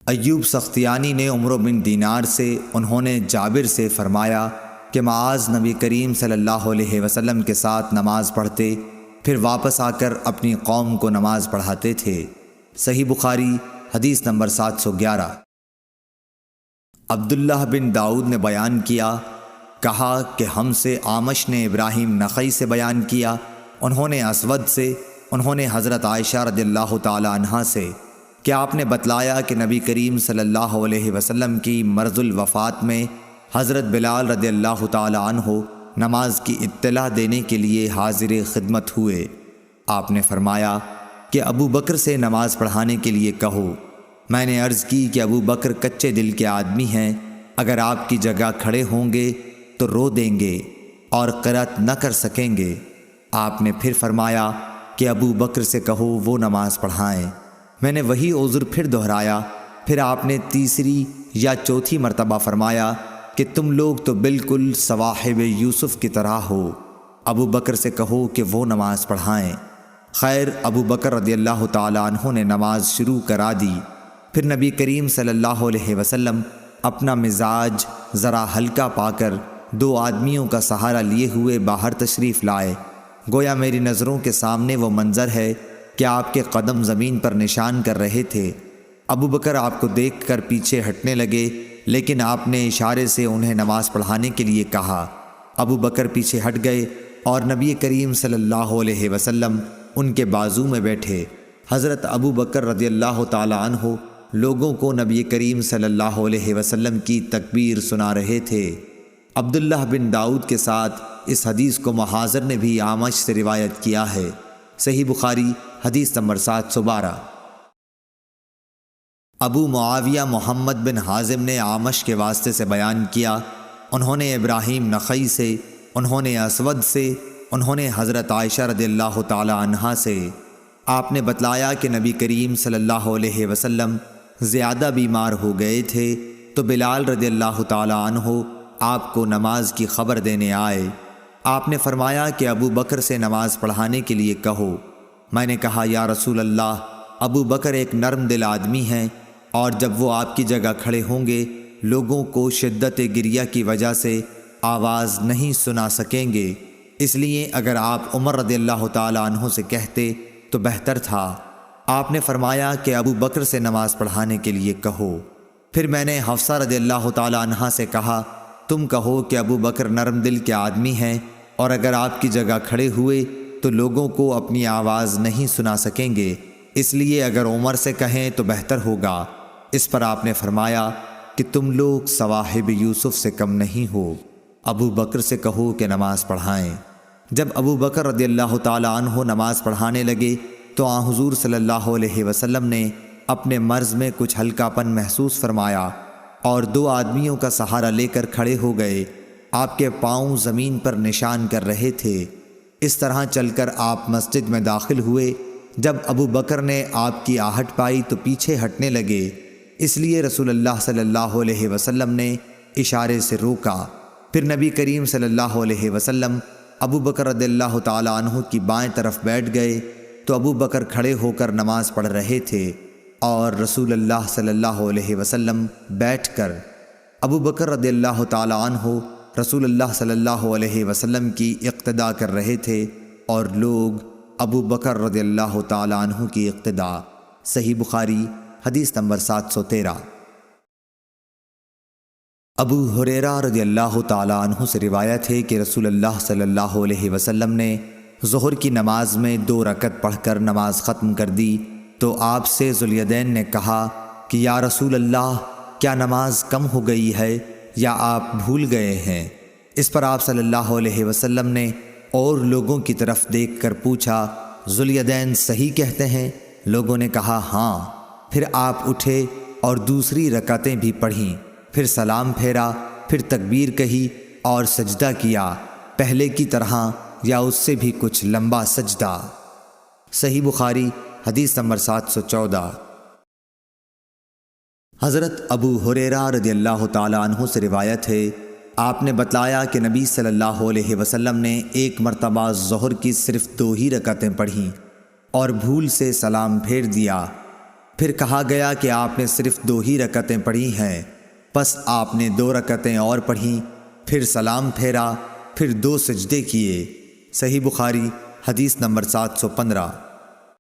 ایوب سختیانی نے عمرو بن دینار سے، انہوں نے جابر سے فرمایا کہ معاذ نبی کریم صلی اللہ علیہ وسلم کے ساتھ نماز پڑھتے، پھر واپس آ کر اپنی قوم کو نماز پڑھاتے تھے۔ صحیح بخاری حدیث نمبر 711۔ عبداللہ بن داؤد نے بیان کیا، کہا کہ ہم سے اعمش نے ابراہیم نخعی سے بیان کیا، انہوں نے اسود سے، انہوں نے حضرت عائشہ رضی اللہ تعالی عنہا سے کہ آپ نے بتلایا کہ نبی کریم صلی اللہ علیہ وسلم کی مرض الوفات میں حضرت بلال رضی اللہ تعالی عنہ نماز کی اطلاع دینے کے لیے حاضر خدمت ہوئے۔ آپ نے فرمایا کہ ابو بکر سے نماز پڑھانے کے لیے کہو۔ میں نے عرض کی کہ ابو بکر کچے دل کے آدمی ہیں، اگر آپ کی جگہ کھڑے ہوں گے تو رو دیں گے اور قرأت نہ کر سکیں گے۔ آپ نے پھر فرمایا کہ ابو بکر سے کہو وہ نماز پڑھائیں۔ میں نے وہی عذر پھر دہرایا، پھر آپ نے تیسری یا چوتھی مرتبہ فرمایا کہ تم لوگ تو بالکل صواحب یوسف کی طرح ہو، ابو بکر سے کہو کہ وہ نماز پڑھائیں۔ خیر، ابو بکر رضی اللہ تعالی عنہ نے نماز شروع کرا دی۔ پھر نبی کریم صلی اللہ علیہ وسلم اپنا مزاج ذرا ہلکا پا کر 2 آدمیوں کا سہارا لیے ہوئے باہر تشریف لائے۔ گویا میری نظروں کے سامنے وہ منظر ہے کہ آپ کے قدم زمین پر نشان کر رہے تھے۔ ابو بکر آپ کو دیکھ کر پیچھے ہٹنے لگے، لیکن آپ نے اشارے سے انہیں نماز پڑھانے کے لیے کہا۔ ابو بکر پیچھے ہٹ گئے اور نبی کریم صلی اللہ علیہ وسلم ان کے بازو میں بیٹھے۔ حضرت ابو بکر رضی اللہ تعالی عنہ لوگوں کو نبی کریم صلی اللہ علیہ وسلم کی تکبیر سنا رہے تھے۔ عبداللہ بن داؤد کے ساتھ اس حدیث کو محاذر نے بھی اعمش سے روایت کیا ہے۔ صحیح بخاری حدیث نمبر 712۔ ابو معاویہ محمد بن حازم نے اعمش کے واسطے سے بیان کیا، انہوں نے ابراہیم نخعی سے، انہوں نے اسود سے، انہوں نے حضرت عائشہ رضی اللہ تعالی عنہا سے۔ آپ نے بتلایا کہ نبی کریم صلی اللہ علیہ وسلم زیادہ بیمار ہو گئے تھے تو بلال رضی اللہ تعالی عنہ آپ کو نماز کی خبر دینے آئے۔ آپ نے فرمایا کہ ابو بکر سے نماز پڑھانے کے لیے کہو۔ میں نے کہا یا رسول اللہ، ابو بکر ایک نرم دل آدمی ہیں، اور جب وہ آپ کی جگہ کھڑے ہوں گے لوگوں کو شدت گریہ کی وجہ سے آواز نہیں سنا سکیں گے، اس لیے اگر آپ عمر رضی اللہ تعالی عنہ سے کہتے تو بہتر تھا۔ آپ نے فرمایا کہ ابو بکر سے نماز پڑھانے کے لیے کہو۔ پھر میں نے حفصہ رضی اللہ تعالی عنہا سے کہا، تم کہو کہ ابو بکر نرم دل کے آدمی ہیں، اور اگر آپ کی جگہ کھڑے ہوئے تو لوگوں کو اپنی آواز نہیں سنا سکیں گے، اس لیے اگر عمر سے کہیں تو بہتر ہوگا۔ اس پر آپ نے فرمایا کہ تم لوگ صواحب یوسف سے کم نہیں ہو، ابو بکر سے کہو کہ نماز پڑھائیں۔ جب ابو بکر رضی اللہ تعالی عنہ نماز پڑھانے لگے تو آن حضور صلی اللہ علیہ وسلم نے اپنے مرض میں کچھ ہلکا پن محسوس فرمایا اور 2 آدمیوں کا سہارا لے کر کھڑے ہو گئے۔ آپ کے پاؤں زمین پر نشان کر رہے تھے۔ اس طرح چل کر آپ مسجد میں داخل ہوئے۔ جب ابو بکر نے آپ کی آہٹ پائی تو پیچھے ہٹنے لگے، اس لیے رسول اللہ صلی اللہ علیہ وسلم نے اشارے سے روکا۔ پھر نبی کریم صلی اللہ علیہ وسلم ابو بکر رضی اللہ تعالی عنہ کی بائیں طرف بیٹھ گئے تو ابو بکر کھڑے ہو کر نماز پڑھ رہے تھے اور رسول اللہ صلی اللہ علیہ وسلم بیٹھ کر۔ ابو بکر رضی اللہ تعالی عنہ رسول اللہ صلی اللہ علیہ وسلم کی اقتداء کر رہے تھے اور لوگ ابو بکر رضی اللہ تعالی عنہ کی اقتداء۔ صحیح بخاری حدیث نمبر 713۔ ابو ہریرہ رضی اللہ تعالی عنہ سے روایت ہے کہ رسول اللہ صلی اللہ علیہ وسلم نے ظہر کی نماز میں 2 رکعت پڑھ کر نماز ختم کر دی تو آپ سے ذوالیدین نے کہا کہ یا رسول اللہ، کیا نماز کم ہو گئی ہے یا آپ بھول گئے ہیں؟ اس پر آپ صلی اللہ علیہ وسلم نے اور لوگوں کی طرف دیکھ کر پوچھا، ذوالیدین صحیح کہتے ہیں؟ لوگوں نے کہا ہاں۔ پھر آپ اٹھے اور دوسری رکعتیں بھی پڑھیں، پھر سلام پھیرا، پھر تکبیر کہی اور سجدہ کیا، پہلے کی طرح یا اس سے بھی کچھ لمبا سجدہ۔ صحیح بخاری حدیث نمبر 714۔ حضرت ابو ہریرہ رضی اللہ تعالی عنہ سے روایت ہے، آپ نے بتلایا کہ نبی صلی اللہ علیہ وسلم نے ایک مرتبہ ظہر کی صرف 2 ہی رکعتیں پڑھیں اور بھول سے سلام پھیر دیا۔ پھر کہا گیا کہ آپ نے صرف 2 ہی رکعتیں پڑھی ہیں، پس آپ نے 2 رکعتیں اور پڑھیں، پھر سلام پھیرا، پھر 2 سجدے کیے۔ صحیح بخاری حدیث نمبر 715۔